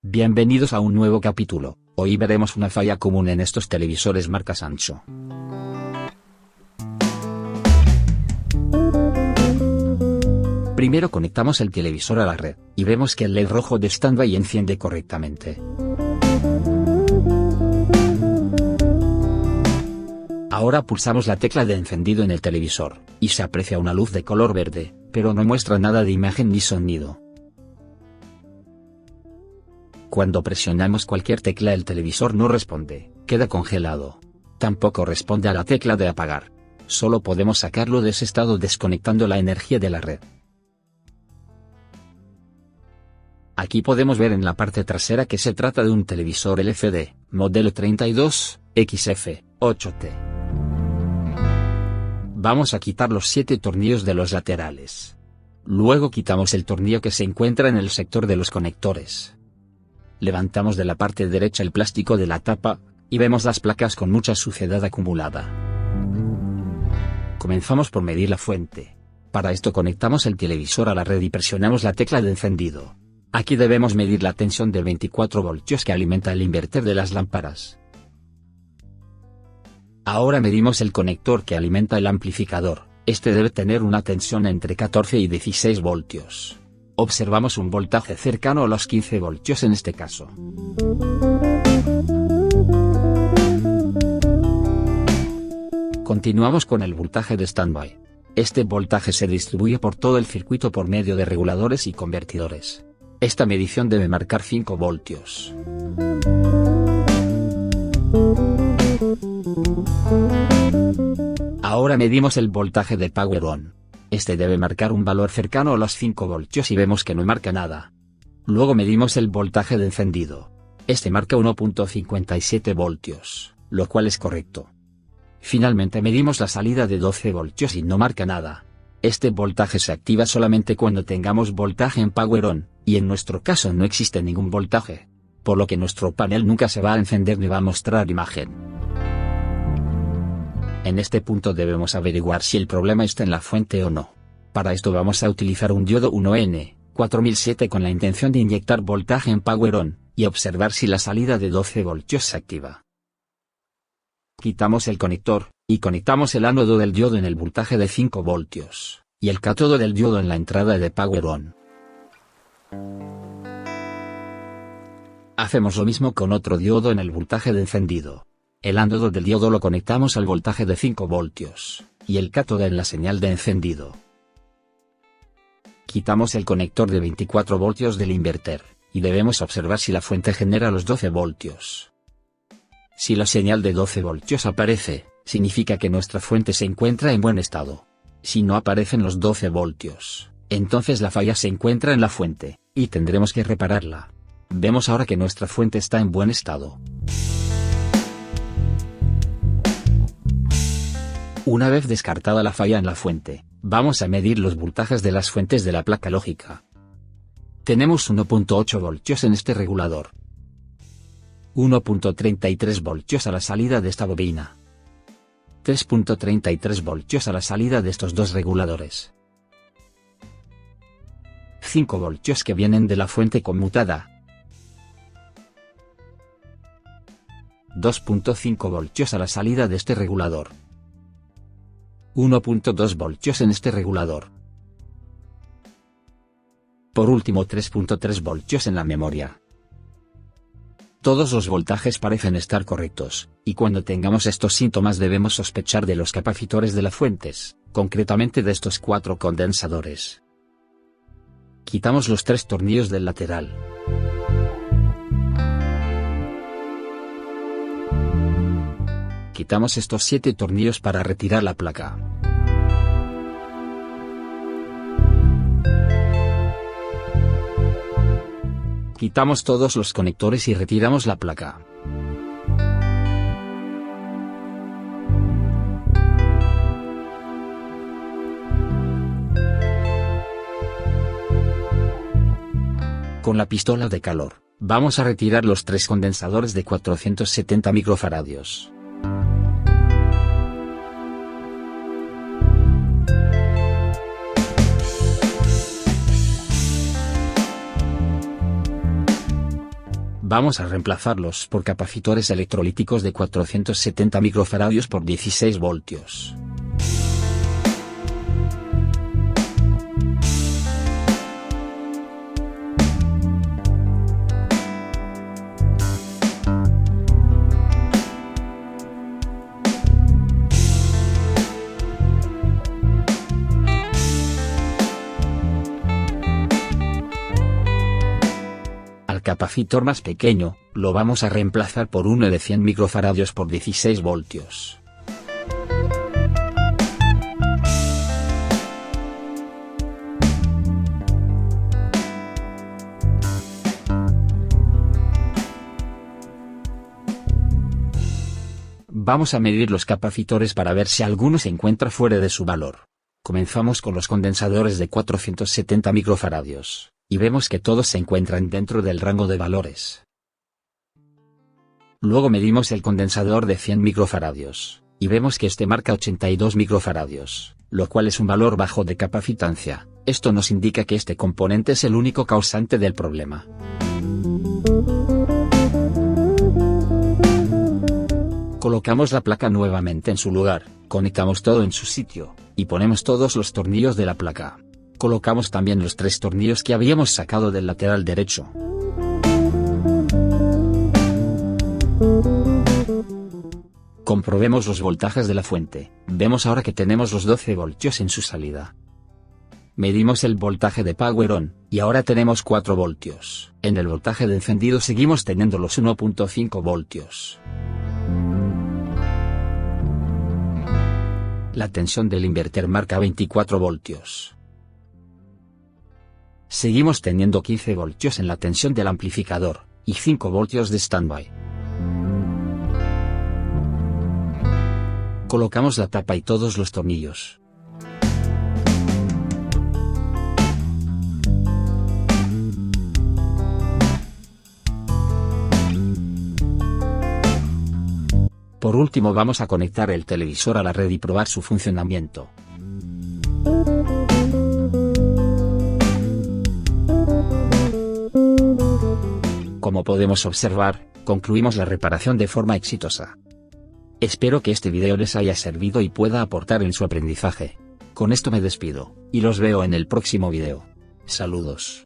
Bienvenidos a un nuevo capítulo. Hoy veremos una falla común en estos televisores marca Sancho. Primero conectamos el televisor a la red, y vemos que el LED rojo de standby enciende correctamente. Ahora pulsamos la tecla de encendido en el televisor, y se aprecia una luz de color verde, pero no muestra nada de imagen ni sonido. Cuando presionamos cualquier tecla el televisor no responde, queda congelado. Tampoco responde a la tecla de apagar. Solo podemos sacarlo de ese estado desconectando la energía de la red. Aquí podemos ver en la parte trasera que se trata de un televisor LCD, modelo 32XF8T. Vamos a quitar los 7 tornillos de los laterales. Luego quitamos el tornillo que se encuentra en el sector de los conectores. Levantamos de la parte derecha el plástico de la tapa, y vemos las placas con mucha suciedad acumulada. Comenzamos por medir la fuente. Para esto conectamos el televisor a la red y presionamos la tecla de encendido. Aquí debemos medir la tensión de 24 voltios que alimenta el inverter de las lámparas. Ahora medimos el conector que alimenta el amplificador. Este debe tener una tensión entre 14 y 16 voltios. Observamos un voltaje cercano a los 15 voltios en este caso. Continuamos con el voltaje de standby. Este voltaje se distribuye por todo el circuito por medio de reguladores y convertidores. Esta medición debe marcar 5 voltios. Ahora medimos el voltaje de Power On. Este debe marcar un valor cercano a los 5 voltios y vemos que no marca nada. Luego medimos el voltaje de encendido. Este marca 1.57 voltios, lo cual es correcto. Finalmente medimos la salida de 12 voltios y no marca nada. Este voltaje se activa solamente cuando tengamos voltaje en Power On, y en nuestro caso no existe ningún voltaje, por lo que nuestro panel nunca se va a encender ni va a mostrar imagen. En este punto debemos averiguar si el problema está en la fuente o no. Para esto vamos a utilizar un diodo 1N4007 con la intención de inyectar voltaje en Power On, y observar si la salida de 12 voltios se activa. Quitamos el conector, y conectamos el ánodo del diodo en el voltaje de 5 voltios, y el cátodo del diodo en la entrada de Power On. Hacemos lo mismo con otro diodo en el voltaje de encendido. El ánodo del diodo lo conectamos al voltaje de 5 voltios, y el cátodo en la señal de encendido. Quitamos el conector de 24 voltios del inverter, y debemos observar si la fuente genera los 12 voltios. Si la señal de 12 voltios aparece, significa que nuestra fuente se encuentra en buen estado. Si no aparecen los 12 voltios, entonces la falla se encuentra en la fuente, y tendremos que repararla. Vemos ahora que nuestra fuente está en buen estado. Una vez descartada la falla en la fuente, vamos a medir los voltajes de las fuentes de la placa lógica. Tenemos 1.8 voltios en este regulador. 1.33 voltios a la salida de esta bobina. 3.33 voltios a la salida de estos dos reguladores. 5 voltios que vienen de la fuente conmutada. 2.5 voltios a la salida de este regulador. 1.2 voltios en este regulador. Por último 3.3 voltios en la memoria. Todos los voltajes parecen estar correctos, y cuando tengamos estos síntomas debemos sospechar de los capacitores de las fuentes, concretamente de estos 4 condensadores. Quitamos los 3 tornillos del lateral. Quitamos estos 7 tornillos para retirar la placa. Quitamos todos los conectores y retiramos la placa. Con la pistola de calor, vamos a retirar los 3 condensadores de 470 microfaradios. Vamos a reemplazarlos por capacitores electrolíticos de 470 microfaradios por 16 voltios. Al capacitor más pequeño, lo vamos a reemplazar por uno de 100 microfaradios por 16 voltios. Vamos a medir los capacitores para ver si alguno se encuentra fuera de su valor. Comenzamos con los condensadores de 470 microfaradios. Y vemos que todos se encuentran dentro del rango de valores. Luego medimos el condensador de 100 microfaradios, y vemos que este marca 82 microfaradios, lo cual es un valor bajo de capacitancia. Esto nos indica que este componente es el único causante del problema. Colocamos la placa nuevamente en su lugar, conectamos todo en su sitio, y ponemos todos los tornillos de la placa. Colocamos también los 3 tornillos que habíamos sacado del lateral derecho. Comprobemos los voltajes de la fuente. Vemos ahora que tenemos los 12 voltios en su salida. Medimos el voltaje de Power On, y ahora tenemos 4 voltios. En el voltaje de encendido seguimos teniendo los 1.5 voltios. La tensión del inverter marca 24 voltios. Seguimos teniendo 15 voltios en la tensión del amplificador, y 5 voltios de standby. Colocamos la tapa y todos los tornillos. Por último vamos a conectar el televisor a la red y probar su funcionamiento. Como podemos observar, concluimos la reparación de forma exitosa. Espero que este video les haya servido y pueda aportar en su aprendizaje. Con esto me despido, y los veo en el próximo video. Saludos.